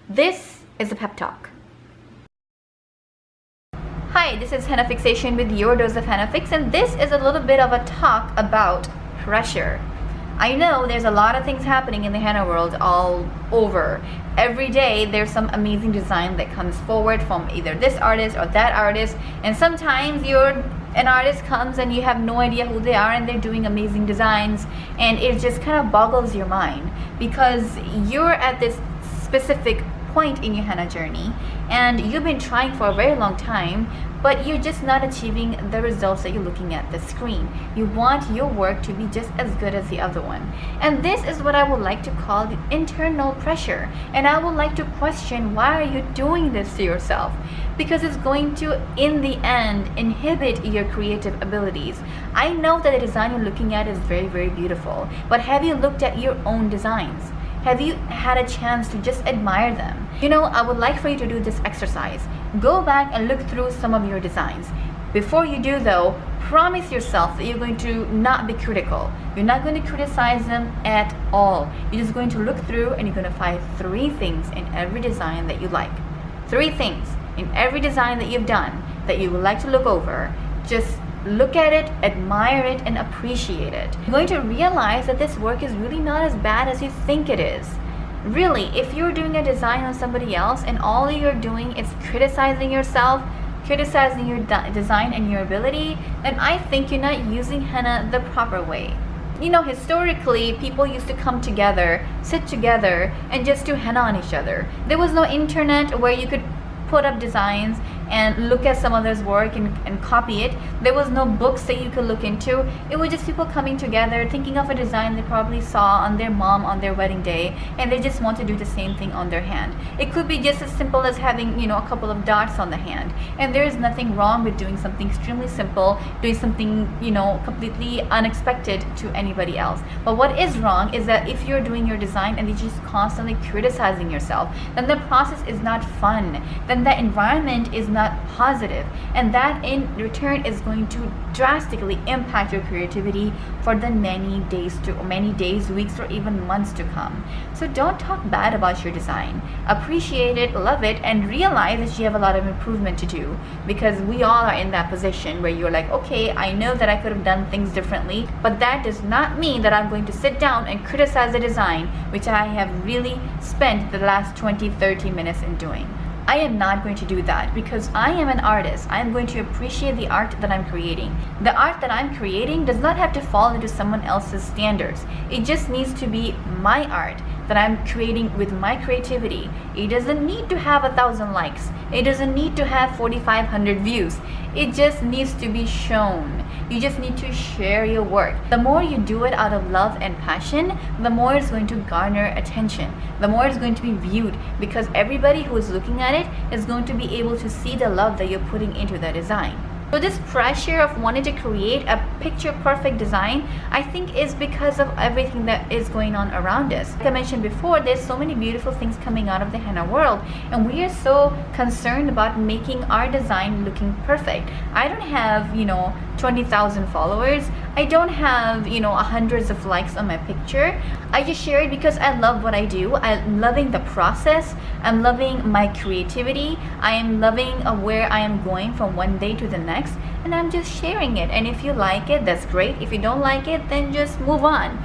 This is a pep talk. Hi, this is Henna Fixation with your dose of Henna Fix, and this is a little bit of a talk about pressure. I know there's a lot of things happening in the henna world all over. Every day there's some amazing design that comes forward from either this artist or that artist, and sometimes an artist comes and you have no idea who they are and they're doing amazing designs, and it just kind of boggles your mind because you're at this specific point in your henna journey and you've been trying for a very long time, but you're just not achieving the results that you're looking at the screen. You want your work to be just as good as the other one, and this is what I would like to call the internal pressure. And I would like to question, why are you doing this to yourself? Because it's going to, in the end, inhibit your creative abilities. I know that the design you're looking at is very, very beautiful, but have you looked at your own designs? Have you had a chance to just admire them? I would like for you to do this exercise. Go back and look through some of your designs. Before you do though, promise yourself that you're going to not be critical. You're not going to criticize them at all. You're just going to look through and you're going to find 3 things in every design that you like. 3 things in every design that you've done that you would like to look over. Just look at it, admire it, and appreciate it. You're going to realize that this work is really not as bad as you think it is. Really, if you're doing a design on somebody else and all you're doing is criticizing yourself, criticizing your design and your ability, then I think you're not using henna the proper way. Historically, people used to come together, sit together, and just do henna on each other. There was no internet where you could put up designs and look at some other's work and copy it. There was no books that you could look into. It was just people coming together, thinking of a design they probably saw on their mom on their wedding day, and they just want to do the same thing on their hand. It could be just as simple as having a couple of dots on the hand, and there is nothing wrong with doing something extremely simple, doing something completely unexpected to anybody else. But what is wrong is that if you're doing your design and you're just constantly criticizing yourself, then the process is not fun, then the environment is not positive, and that in return is going to drastically impact your creativity for the many days, weeks, or even months to come. So don't talk bad about your design. Appreciate it, love it, and realize that you have a lot of improvement to do, because we all are in that position where you're like, okay, I know that I could have done things differently, but that does not mean that I'm going to sit down and criticize the design which I have really spent the last 20-30 minutes in doing. I am not going to do that, because I am an artist. I am going to appreciate the art that I'm creating. The art that I'm creating does not have to fall into someone else's standards. It just needs to be my art that I'm creating with my creativity. It doesn't need to have 1,000 likes. It doesn't need to have 4,500 views. It just needs to be shown. You just need to share your work. The more you do it out of love and passion, the more it's going to garner attention. The more it's going to be viewed, because everybody who is looking at it is going to be able to see the love that you're putting into the design. So this pressure of wanting to create a picture perfect design, I think, is because of everything that is going on around us. Like I mentioned before, there's so many beautiful things coming out of the henna world, and we are so concerned about making our design looking perfect. I don't have 20,000 followers. I don't have hundreds of likes on my picture. I just share it because I love what I do. I'm loving the process. I'm loving my creativity. I am loving where I am going from one day to the next, and I'm just sharing it. And if you like it, that's great. If you don't like it, then just move on.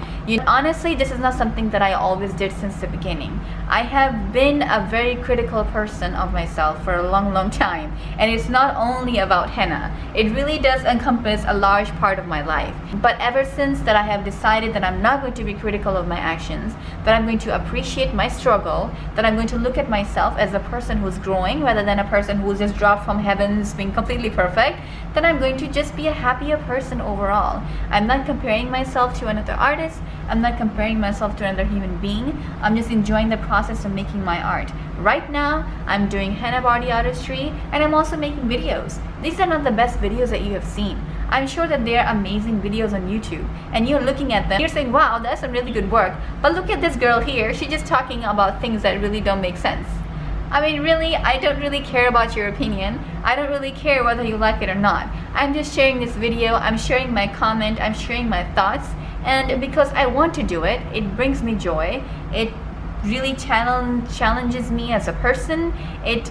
Honestly, this is not something that I always did since the beginning. I have been a very critical person of myself for a long time, and it's not only about henna. It really does encompass a large part of my life. But ever since that, I have decided that I'm not going to be critical of my actions, that I'm going to appreciate my struggle, that I'm going to look at myself as a person who's growing rather than a person who's just dropped from heavens being completely perfect, then I'm going to just be a happier person overall. I'm not comparing myself to another artist. I'm not comparing myself to another human being. I'm just enjoying the process of making my art. Right now, I'm doing henna body artistry, and I'm also making videos. These are not the best videos that you have seen. I'm sure that there are amazing videos on YouTube, and you're looking at them, you're saying, wow, that's some really good work. But look at this girl here, she's just talking about things that really don't make sense. I mean, really, I don't really care about your opinion. I don't really care whether you like it or not. I'm just sharing this video, I'm sharing my comment, I'm sharing my thoughts, and because I want to do it, it brings me joy. It really challenges me as a person. It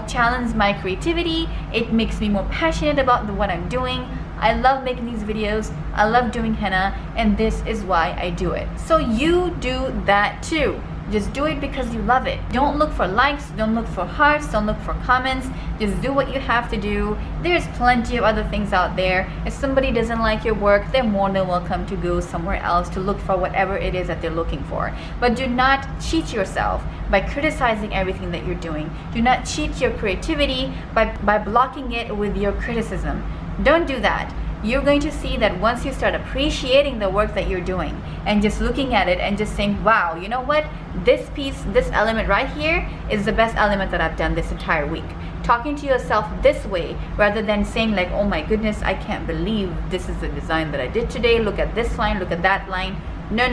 challenges my creativity. It makes me more passionate about what I'm doing. I love making these videos. I love doing henna, and this is why I do it. So you do that too. Just do it because you love it. Don't look for likes, don't look for hearts, don't look for comments. Just do what you have to do. There's plenty of other things out there. If somebody doesn't like your work, they're more than welcome to go somewhere else to look for whatever it is that they're looking for. But do not cheat yourself by criticizing everything that you're doing. Do not cheat your creativity by blocking it with your criticism. Don't do that. You're going to see that once you start appreciating the work that you're doing and just looking at it and just saying, wow, you know what, this piece, this element right here is the best element that I've done this entire week. Talking to yourself this way rather than saying like, oh my goodness, I can't believe this is the design that I did today. Look at this line, look at that line. No.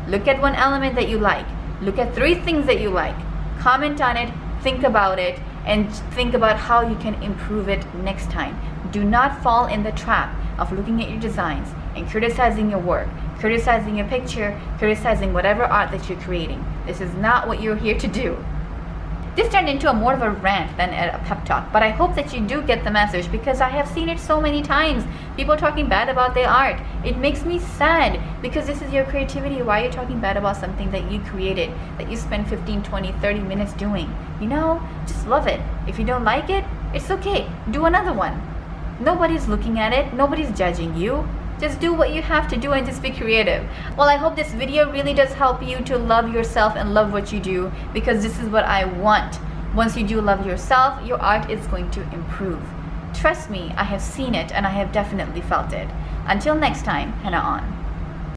Look at one element that you like. Look at 3 things that you like. Comment on it, think about it, and think about how you can improve it next time. Do not fall in the trap of looking at your designs and criticizing your work, criticizing your picture, criticizing whatever art that you're creating. This is not what you're here to do. This turned into more of a rant than a pep talk, but I hope that you do get the message, because I have seen it so many times. People talking bad about their art. It makes me sad, because this is your creativity. Why are you talking bad about something that you created, that you spent 15, 20, 30 minutes doing? Just love it. If you don't like it, it's okay. Do another one. Nobody's looking at it. Nobody's judging you. Just do what you have to do and just be creative. Well, I hope this video really does help you to love yourself and love what you do, because this is what I want. Once you do love yourself, your art is going to improve. Trust me, I have seen it and I have definitely felt it. Until next time, henna on.